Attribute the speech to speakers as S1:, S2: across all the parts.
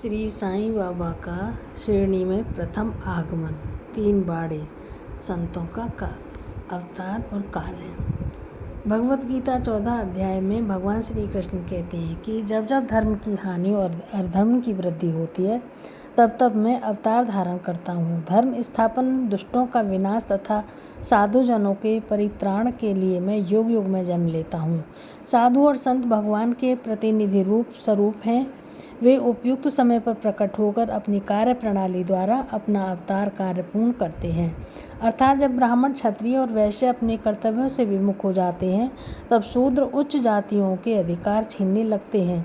S1: श्री साईं बाबा का शिरडी में प्रथम आगमन, 3 बाड़े, संतों का अवतार और कार्य। भगवत गीता 14 अध्याय में भगवान श्री कृष्ण कहते हैं कि जब जब धर्म की हानि और अधर्म की वृद्धि होती है तब तब मैं अवतार धारण करता हूँ। धर्म स्थापन, दुष्टों का विनाश तथा साधुजनों के परित्राण के लिए मैं युग युग में जन्म लेता हूँ। साधु और संत भगवान के प्रतिनिधि स्वरूप हैं। वे उपयुक्त समय पर प्रकट होकर अपनी कार्य प्रणाली द्वारा अपना अवतार कार्य पूर्ण करते हैं। अर्थात जब ब्राह्मण, क्षत्रिय और वैश्य अपने कर्तव्यों से विमुख हो जाते हैं तब शूद्र उच्च जातियों के अधिकार छीनने लगते हैं।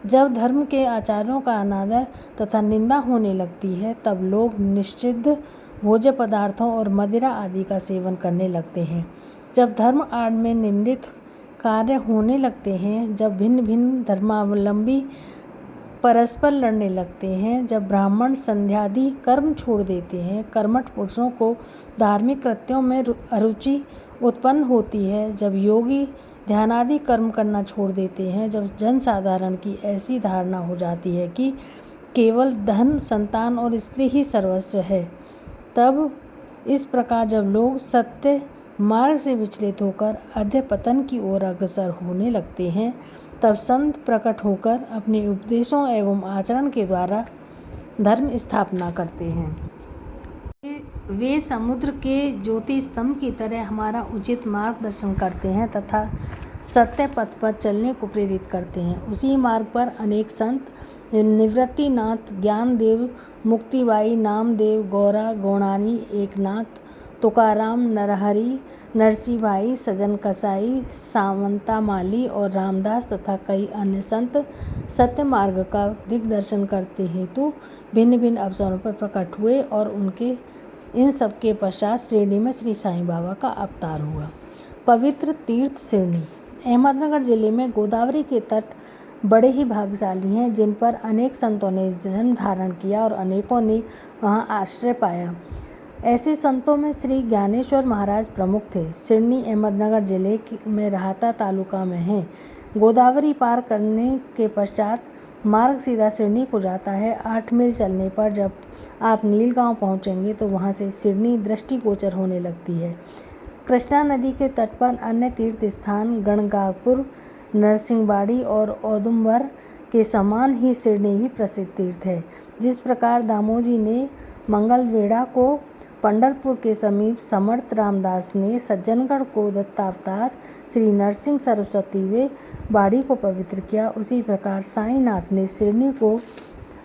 S1: जब धर्म के आचार्यों का अनादर तथा निंदा होने लगती है तब लोग निषिद्ध भोज्य पदार्थों और मदिरा आदि का सेवन करने लगते हैं। जब धर्म आड़ में निंदित कार्य होने लगते हैं, जब भिन्न भिन्न धर्मावलंबी परस्पर लड़ने लगते हैं, जब ब्राह्मण संध्यादि कर्म छोड़ देते हैं, कर्मठ पुरुषों को धार्मिक कृत्यों में अरुचि उत्पन्न होती है, जब योगी ध्यानादि कर्म करना छोड़ देते हैं, जब जनसाधारण की ऐसी धारणा हो जाती है कि केवल धन, संतान और स्त्री ही सर्वस्व है, तब इस प्रकार जब लोग सत्य मार्ग से विचलित होकर अधःपतन की ओर अग्रसर होने लगते हैं, तब संत प्रकट होकर अपने उपदेशों एवं आचरण के द्वारा धर्म स्थापना करते हैं। वे समुद्र के ज्योति स्तंभ की तरह हमारा उचित मार्गदर्शन करते हैं तथा सत्य पथ पर चलने को प्रेरित करते हैं। उसी मार्ग पर अनेक संत निवृत्तिनाथ, ज्ञानदेव, मुक्तिबाई, नामदेव, गौरा, गौणानी, एकनाथ, तुकाराम, नरहरि, नरसिंह भाई, सज्जन कसाई, सावंता माली और रामदास तथा कई अन्य संत सत्य मार्ग का दिग्दर्शन करते हेतु भिन्न भिन्न अवसरों पर प्रकट हुए और उनके इन सबके पश्चात शिरडी में श्री साईं बाबा का अवतार हुआ। पवित्र तीर्थ शिरडी अहमदनगर जिले में गोदावरी के तट बड़े ही भाग्यशाली हैं, जिन पर अनेक संतों ने जन्म धारण किया और अनेकों ने वहां आश्रय पाया। ऐसे संतों में श्री ज्ञानेश्वर महाराज प्रमुख थे। शिरडी अहमदनगर जिले में राहता तालुका में है। गोदावरी पार करने के पश्चात मार्ग सीधा शिरडी को जाता है। 8 मील चलने पर जब आप नीलगांव पहुंचेंगे तो वहां से शिरडी दृष्टिगोचर होने लगती है। कृष्णा नदी के तट पर अन्य तीर्थ स्थान गणगापुर, नरसिंहबाड़ी और औदुंबर के समान ही शिरडी भी प्रसिद्ध तीर्थ है। जिस प्रकार दामोजी ने मंगलवेढ़ा को पंढरपुर के समीप, समर्थ रामदास ने सज्जनगढ़ को दत्तावतार, श्री नरसिंह सरस्वती वे बाड़ी को पवित्र किया, उसी प्रकार साईंनाथ ने शिरडी को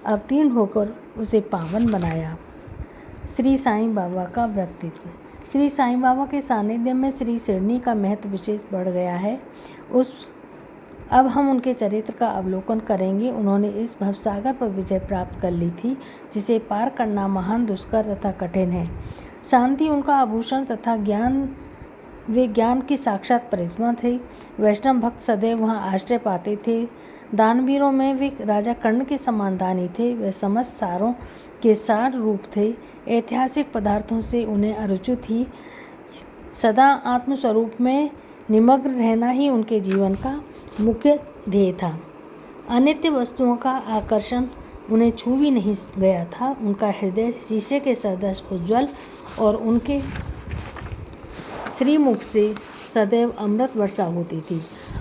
S1: अवतीर्ण होकर उसे पावन बनाया। श्री साईं बाबा का व्यक्तित्व। श्री साईं बाबा के सानिध्य में श्री शिरडी का महत्व विशेष बढ़ गया है। अब हम उनके चरित्र का अवलोकन करेंगे। उन्होंने इस भवसागर पर विजय प्राप्त कर ली थी, जिसे पार करना महान दुष्कर तथा कठिन है। शांति उनका आभूषण तथा वे ज्ञान की साक्षात प्रतिमा थे। वैष्णव भक्त सदैव वहाँ आश्रय पाते थे। दानवीरों में वे राजा कर्ण के समान दानी थे। वे समस्त सारों के सार रूप थे। ऐतिहासिक पदार्थों से उन्हें अरुचि थी। सदा आत्मस्वरूप में निमग्न रहना ही उनके जीवन का मुख्य ध्येय था। अनित्य वस्तुओं का आकर्षण उन्हें छू भी नहीं गया था। उनका हृदय शीशे के सदृश उज्ज्वल और उनके श्रीमुख से सदैव अमृत वर्षा होती थी।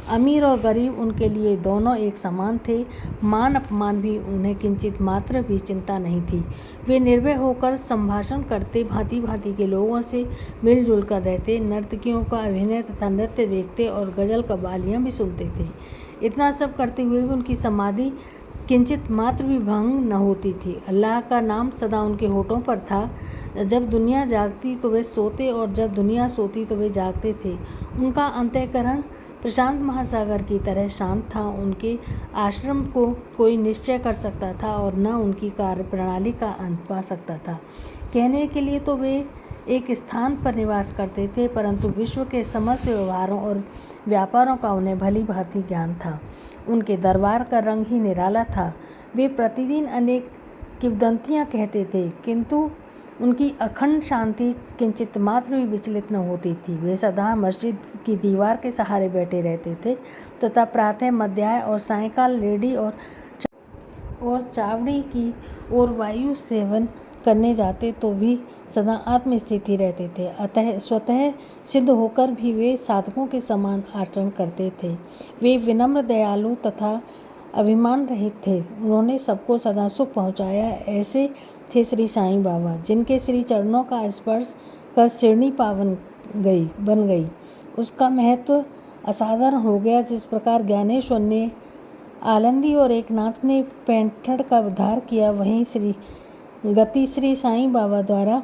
S1: अमीर और गरीब उनके लिए दोनों एक समान थे। मान अपमान भी उन्हें किंचित मात्र भी चिंता नहीं थी। वे निर्भय होकर संभाषण करते, भांति भांति के लोगों से मिलजुल कर रहते, नर्तकियों का अभिनय तथा नृत्य देखते और गजल कव्वालियाँ भी सुनते थे। इतना सब करते हुए भी उनकी समाधि किंचित मात्र भी भंग न होती थी। अल्लाह का नाम सदा उनके होठों पर था। जब दुनिया जागती तो वे सोते और जब दुनिया सोती तो वे जागते थे। उनका अंतःकरण प्रशांत महासागर की तरह शांत था। उनके आश्रम को कोई निश्चय कर सकता था और न उनकी कार्य प्रणाली का अंत पा सकता था। कहने के लिए तो वे एक स्थान पर निवास करते थे, परंतु विश्व के समस्त व्यवहारों और व्यापारों का उन्हें भली भांति ज्ञान था। उनके दरबार का रंग ही निराला था। वे प्रतिदिन अनेक किंवदंतियाँ कहते थे, किंतु उनकी अखंड शांति किंचित मात्र भी विचलित न होती थी। वे सदा मस्जिद की दीवार के सहारे बैठे रहते थे तथा प्रातः, मध्याह्न और सायंकाल रेडी और और चावड़ी की ओर वायु सेवन करने जाते तो भी सदा आत्मस्थिति रहते थे। अतः स्वतः सिद्ध होकर भी वे साधकों के समान आचरण करते थे। वे विनम्र, दयालु तथा अभिमान रहित थे। उन्होंने सबको सदा सुख पहुँचाया। ऐसे थे श्री साईं बाबा, जिनके श्री चरणों का स्पर्श कर शिरनी पावन बन गई। उसका महत्व असाधारण हो गया। जिस प्रकार ज्ञानेश्वर ने आलंदी और एकनाथ ने पैंठण का उद्धार किया, वहीं गति श्री साईं बाबा द्वारा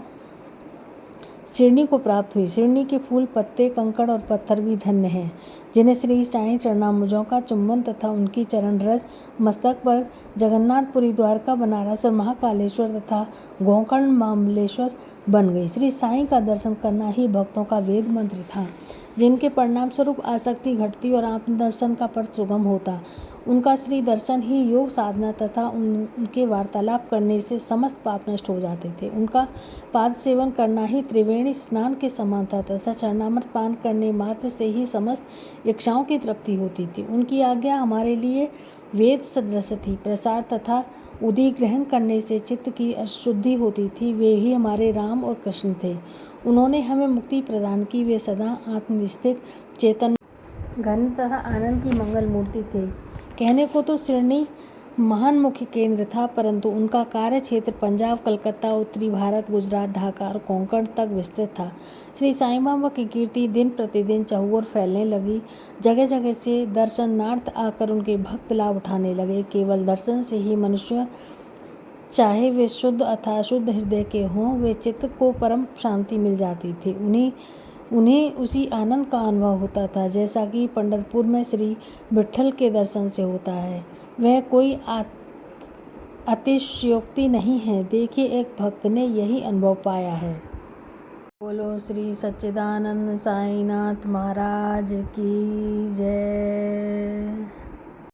S1: शिरनी को प्राप्त हुई। शिरनी के फूल, पत्ते, कंकड़ और पत्थर भी धन्य हैं, जिन्हें श्री साईं चरणाम्बुजों का चुंबन तथा उनकी चरण रज मस्तक पर जगन्नाथपुरी, द्वारका, बनारस और महाकालेश्वर तथा गोकर्ण मामलेश्वर बन गई। श्री साईं का दर्शन करना ही भक्तों का वेद मंत्र था, जिनके परिणाम स्वरूप आसक्ति घटती और आत्मदर्शन का पथ सुगम होता। उनका श्री दर्शन ही योग साधना तथा उनके वार्तालाप करने से समस्त पाप नष्ट हो जाते थे। उनका पाद सेवन करना ही त्रिवेणी स्नान के समान था तथा चरणामृत पान करने मात्र से ही समस्त इच्छाओं की तृप्ति होती थी। उनकी आज्ञा हमारे लिए वेद सदृश थी। प्रसाद तथा उदी ग्रहण करने से चित्त की अशुद्धि होती थी। वे ही हमारे राम और कृष्ण थे। उन्होंने हमें मुक्ति प्रदान की। वे सदा आत्मविस्थित, चेतन, घन तथा आनंद की मंगल मूर्ति थे। कहने को तो शिरनी महान मुख्य केंद्र था, परंतु उनका कार्य क्षेत्र पंजाब, कलकत्ता, उत्तरी भारत, गुजरात, ढाका और कोंकण तक विस्तृत था। श्री साईं बाबा की कीर्ति दिन प्रतिदिन चहुओर फैलने लगी। जगह जगह से दर्शनार्थ आकर उनके भक्त लाभ उठाने लगे। केवल दर्शन से ही मनुष्य, चाहे वे शुद्ध अथवा अशुद्ध हृदय के हों, वे चित्त को परम शांति मिल जाती थी। उन्हें उसी आनंद का अनुभव होता था जैसा कि पंढरपुर में श्री विट्ठल के दर्शन से होता है। वह कोई अतिशयोक्ति नहीं है। देखिए, एक भक्त ने यही अनुभव पाया है। बोलो श्री सच्चिदानंद साईनाथ महाराज की जय।